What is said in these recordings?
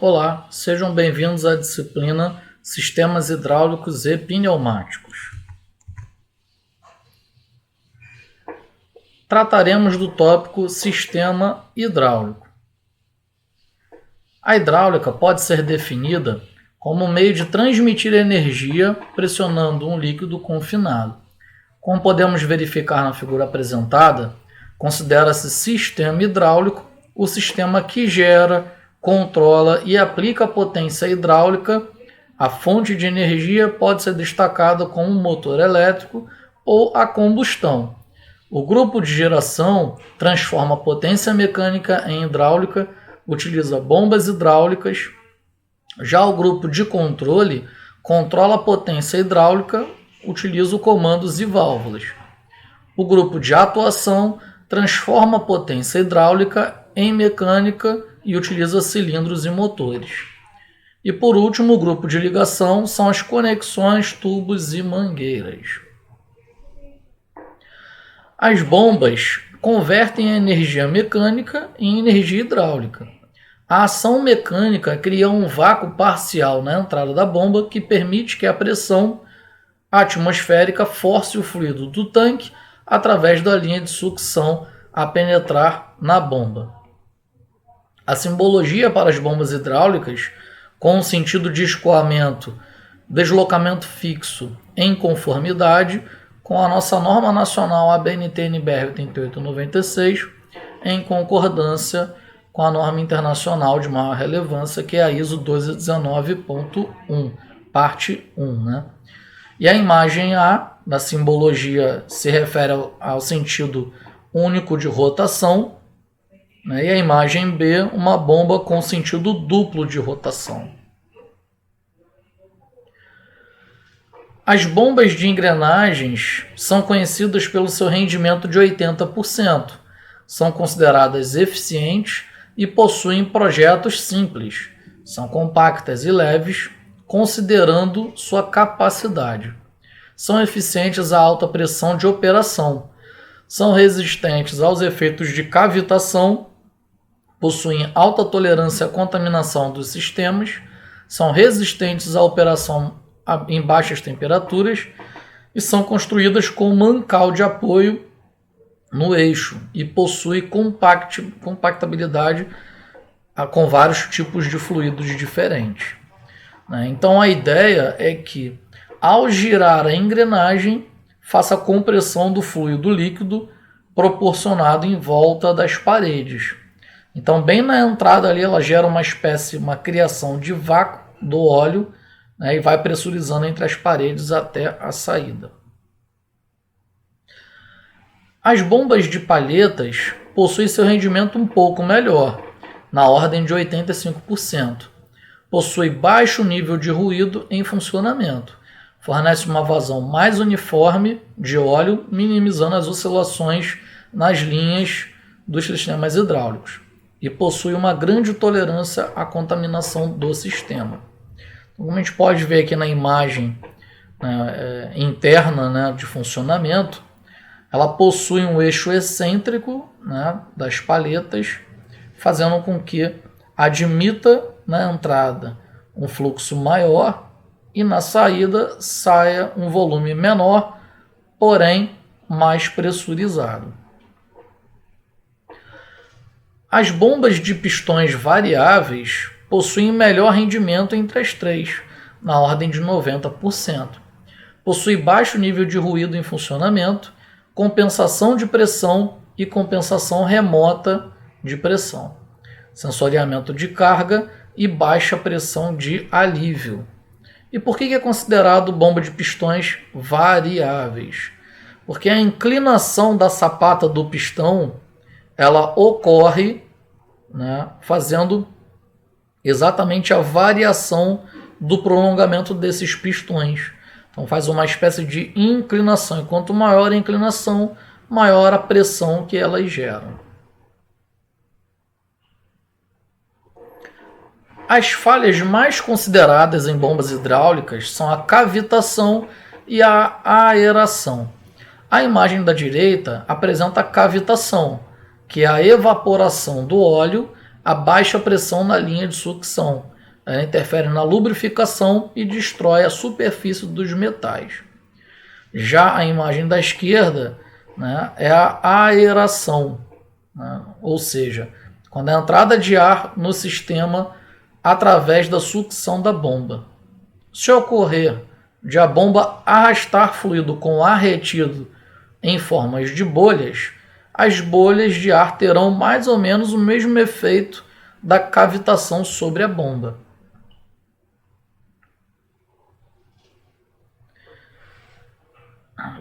Olá, sejam bem-vindos à disciplina Sistemas Hidráulicos e Pneumáticos. Trataremos do tópico Sistema Hidráulico. A hidráulica pode ser definida como um meio de transmitir energia pressionando um líquido confinado. Como podemos verificar na figura apresentada, considera-se sistema hidráulico o sistema que gera, controla e aplica a potência hidráulica. A fonte de energia pode ser destacada como um motor elétrico ou a combustão. O grupo de geração transforma a potência mecânica em hidráulica, utiliza bombas hidráulicas. Já o grupo de controle controla a potência hidráulica, utiliza comandos e válvulas. O grupo de atuação transforma a potência hidráulica em mecânica e utiliza cilindros e motores. E por último, o grupo de ligação são as conexões, tubos e mangueiras. As bombas convertem a energia mecânica em energia hidráulica. A ação mecânica cria um vácuo parcial na entrada da bomba que permite que a pressão atmosférica force o fluido do tanque através da linha de sucção a penetrar na bomba. A simbologia para as bombas hidráulicas, com o sentido de escoamento, deslocamento fixo em conformidade com a nossa norma nacional ABNT-NBR 8896, em concordância com a norma internacional de maior relevância, que é a ISO 1219.1, parte 1. E a imagem A, da simbologia, se refere ao sentido único de rotação, e a imagem B, uma bomba com sentido duplo de rotação. As bombas de engrenagens são conhecidas pelo seu rendimento de 80%, são consideradas eficientes e possuem projetos simples, são compactas e leves, considerando sua capacidade. São eficientes à alta pressão de operação, são resistentes aos efeitos de cavitação, possuem alta tolerância à contaminação dos sistemas, são resistentes à operação em baixas temperaturas e são construídas com mancal de apoio no eixo e possuem compactabilidade com vários tipos de fluidos diferentes. Então a ideia é que, ao girar a engrenagem, faça a compressão do fluido líquido proporcionado em volta das paredes. Então, bem na entrada ali, ela gera uma criação de vácuo do óleo, e vai pressurizando entre as paredes até a saída. As bombas de palhetas possuem seu rendimento um pouco melhor, na ordem de 85%. Possui baixo nível de ruído em funcionamento. Fornece uma vazão mais uniforme de óleo, minimizando as oscilações nas linhas dos sistemas hidráulicos. E possui uma grande tolerância à contaminação do sistema. Como a gente pode ver aqui na imagem interna de funcionamento, ela possui um eixo excêntrico das palhetas, fazendo com que admita na entrada um fluxo maior e na saída saia um volume menor, porém mais pressurizado. As bombas de pistões variáveis possuem melhor rendimento entre as três, na ordem de 90%. Possui baixo nível de ruído em funcionamento, compensação de pressão e compensação remota de pressão, sensoriamento de carga e baixa pressão de alívio. E por que é considerado bomba de pistões variáveis? Porque a inclinação da sapata do pistão ela ocorre fazendo exatamente a variação do prolongamento desses pistões. Então faz uma espécie de inclinação. E quanto maior a inclinação, maior a pressão que elas geram. As falhas mais consideradas em bombas hidráulicas são a cavitação e a aeração. A imagem da direita apresenta a cavitação, que é a evaporação do óleo a baixa pressão na linha de sucção, ela interfere na lubrificação e destrói a superfície dos metais. Já a imagem da esquerda, né, é a aeração, né, ou seja, quando a entrada de ar no sistema através da sucção da bomba. Se ocorrer de a bomba arrastar fluido com ar retido em formas de bolhas, as bolhas de ar terão mais ou menos o mesmo efeito da cavitação sobre a bomba.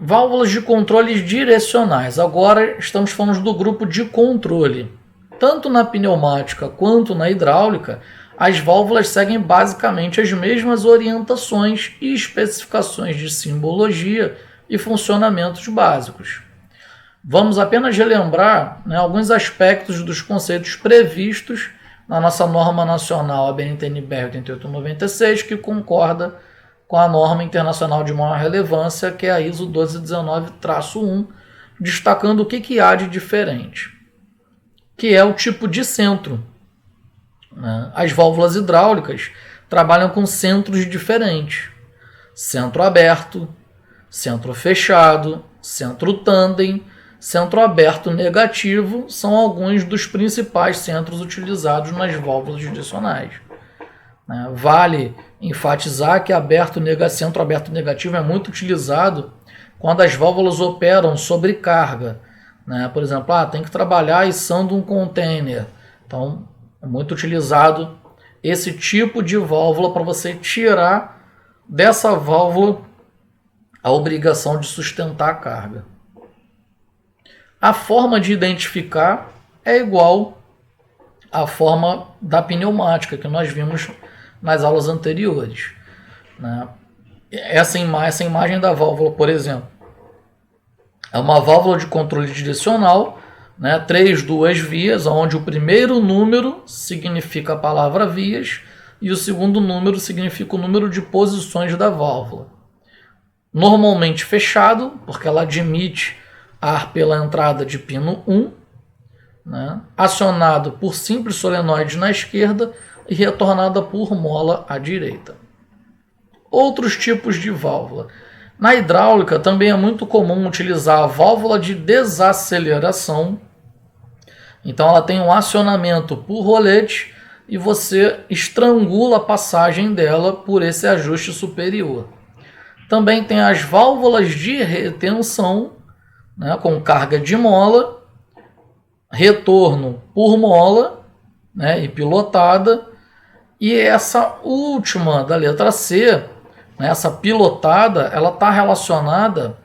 Válvulas de controle direcionais. Agora estamos falando do grupo de controle. Tanto na pneumática quanto na hidráulica, as válvulas seguem basicamente as mesmas orientações e especificações de simbologia e funcionamentos básicos. Vamos apenas relembrar, né, alguns aspectos dos conceitos previstos na nossa norma nacional, a BNT-NBR 8896, que concorda com a norma internacional de maior relevância, que é a ISO 1219-1, destacando o que há de diferente, que é o tipo de centro. As válvulas hidráulicas trabalham com centros diferentes: centro aberto, centro fechado, centro tândem, centro aberto negativo são alguns dos principais centros utilizados nas válvulas direcionais. Vale enfatizar que centro aberto negativo é muito utilizado quando as válvulas operam sobre carga. Por exemplo, tem que trabalhar içando um container. Então, é muito utilizado esse tipo de válvula para você tirar dessa válvula a obrigação de sustentar a carga. A forma de identificar é igual à forma da pneumática que nós vimos nas aulas anteriores. Essa imagem da válvula, por exemplo, é uma válvula de controle direcional, 3 duas vias, onde o primeiro número significa a palavra vias e o segundo número significa o número de posições da válvula. Normalmente fechado, porque ela admite ar pela entrada de pino 1, acionado por simples solenoide na esquerda e retornada por mola à direita. Outros tipos de válvula. Na hidráulica também é muito comum utilizar a válvula de desaceleração. Então ela tem um acionamento por rolete e você estrangula a passagem dela por esse ajuste superior. Também tem as válvulas de retenção, com carga de mola, retorno por mola, e pilotada. E essa última da letra C, essa pilotada, ela está relacionada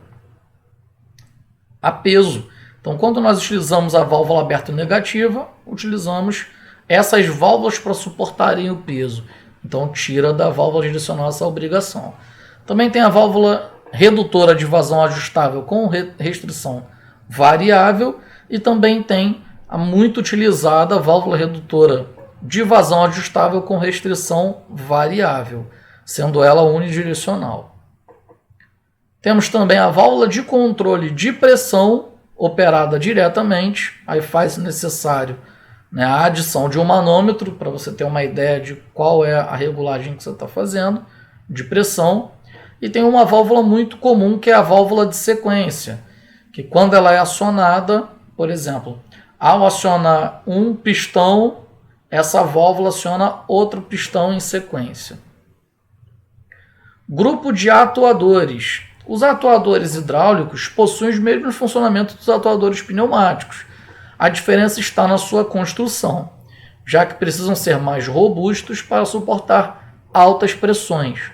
a peso. Então, quando nós utilizamos a válvula aberta negativa, utilizamos essas válvulas para suportarem o peso. Então, tira da válvula direcional essa obrigação. Também tem a válvula redutora de vazão ajustável com restrição variável e também tem a muito utilizada válvula redutora de vazão ajustável com restrição variável, sendo ela unidirecional. Temos também a válvula de controle de pressão operada diretamente, aí faz necessário a adição de um manômetro para você ter uma ideia de qual é a regulagem que você está fazendo de pressão. E tem uma válvula muito comum que é a válvula de sequência, que quando ela é acionada, por exemplo, ao acionar um pistão, essa válvula aciona outro pistão em sequência. Grupo de atuadores. Os atuadores hidráulicos possuem os mesmos funcionamentos dos atuadores pneumáticos. A diferença está na sua construção, já que precisam ser mais robustos para suportar altas pressões.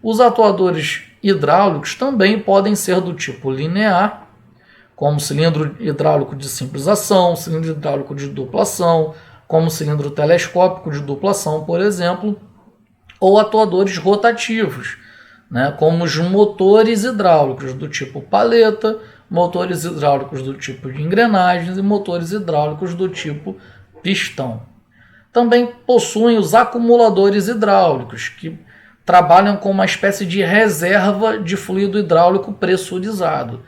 Os atuadores hidráulicos também podem ser do tipo linear, como cilindro hidráulico de simples ação, cilindro hidráulico de dupla ação, como cilindro telescópico de dupla ação, por exemplo, ou atuadores rotativos, como os motores hidráulicos do tipo paleta, motores hidráulicos do tipo de engrenagens e motores hidráulicos do tipo pistão. Também possuem os acumuladores hidráulicos, que trabalham com uma espécie de reserva de fluido hidráulico pressurizado.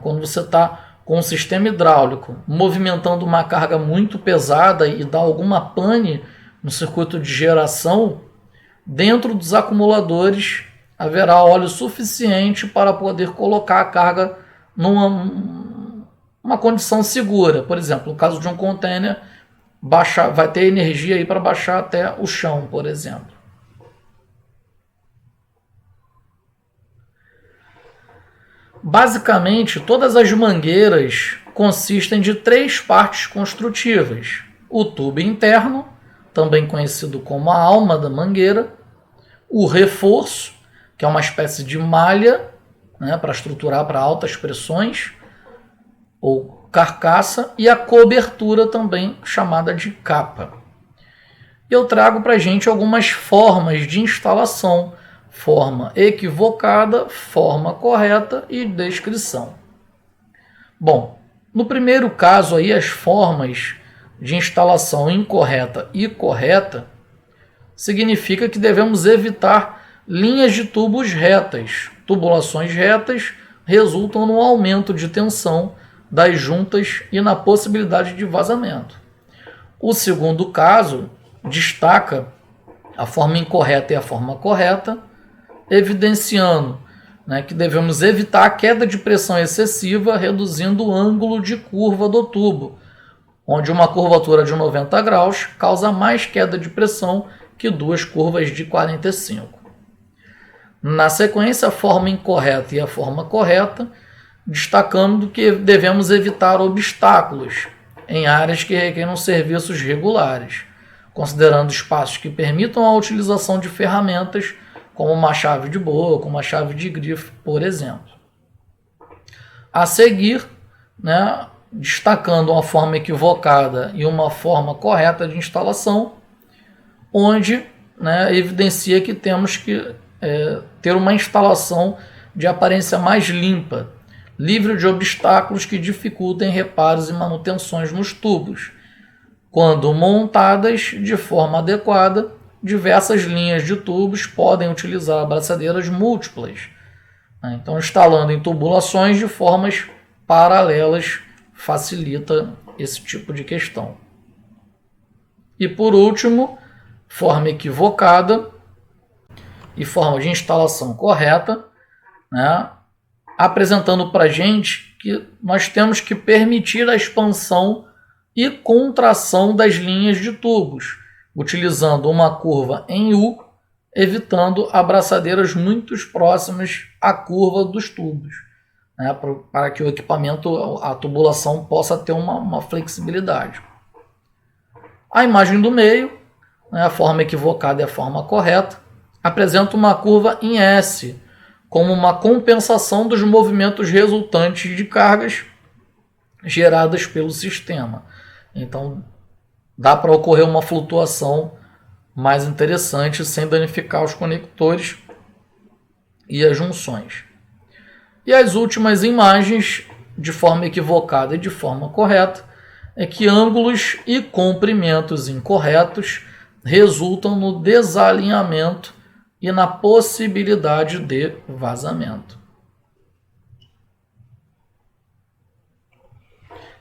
Quando você está com um sistema hidráulico movimentando uma carga muito pesada e dá alguma pane no circuito de geração, dentro dos acumuladores haverá óleo suficiente para poder colocar a carga numa condição segura. Por exemplo, no caso de um container, vai ter energia aí para baixar até o chão, por exemplo. Basicamente, todas as mangueiras consistem de 3 partes construtivas: o tubo interno, também conhecido como a alma da mangueira, o reforço, que é uma espécie de malha, né, para estruturar para altas pressões, ou carcaça, e a cobertura, também chamada de capa. Eu trago para a gente algumas formas de instalação: forma equivocada, forma correta e descrição. Bom, no primeiro caso aí, as formas de instalação incorreta e correta significa que devemos evitar linhas de tubos retas. Tubulações retas resultam no aumento de tensão das juntas e na possibilidade de vazamento. O segundo caso destaca a forma incorreta e a forma correta, evidenciando, né, que devemos evitar a queda de pressão excessiva, reduzindo o ângulo de curva do tubo, onde uma curvatura de 90 graus causa mais queda de pressão que 2 curvas de 45. Na sequência, a forma incorreta e a forma correta, destacando que devemos evitar obstáculos em áreas que requerem serviços regulares, considerando espaços que permitam a utilização de ferramentas como uma chave de boca, uma chave de grifo, por exemplo. A seguir, né, destacando uma forma equivocada e uma forma correta de instalação, onde, né, evidencia que temos que ter uma instalação de aparência mais limpa, livre de obstáculos que dificultem reparos e manutenções nos tubos. Quando montadas de forma adequada, diversas linhas de tubos podem utilizar abraçadeiras múltiplas. Então, instalando em tubulações de formas paralelas facilita esse tipo de questão. E por último, forma equivocada e forma de instalação correta, né, apresentando para a gente que nós temos que permitir a expansão e contração das linhas de tubos, utilizando uma curva em U, evitando abraçadeiras muito próximas à curva dos tubos, né, para que o equipamento, a tubulação, possa ter uma flexibilidade. A imagem do meio, né, a forma equivocada e a forma correta, apresenta uma curva em S, como uma compensação dos movimentos resultantes de cargas geradas pelo sistema. Então, dá para ocorrer uma flutuação mais interessante sem danificar os conectores e as junções. E as últimas imagens, de forma equivocada e de forma correta, é que ângulos e comprimentos incorretos resultam no desalinhamento e na possibilidade de vazamento.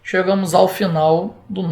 Chegamos ao final do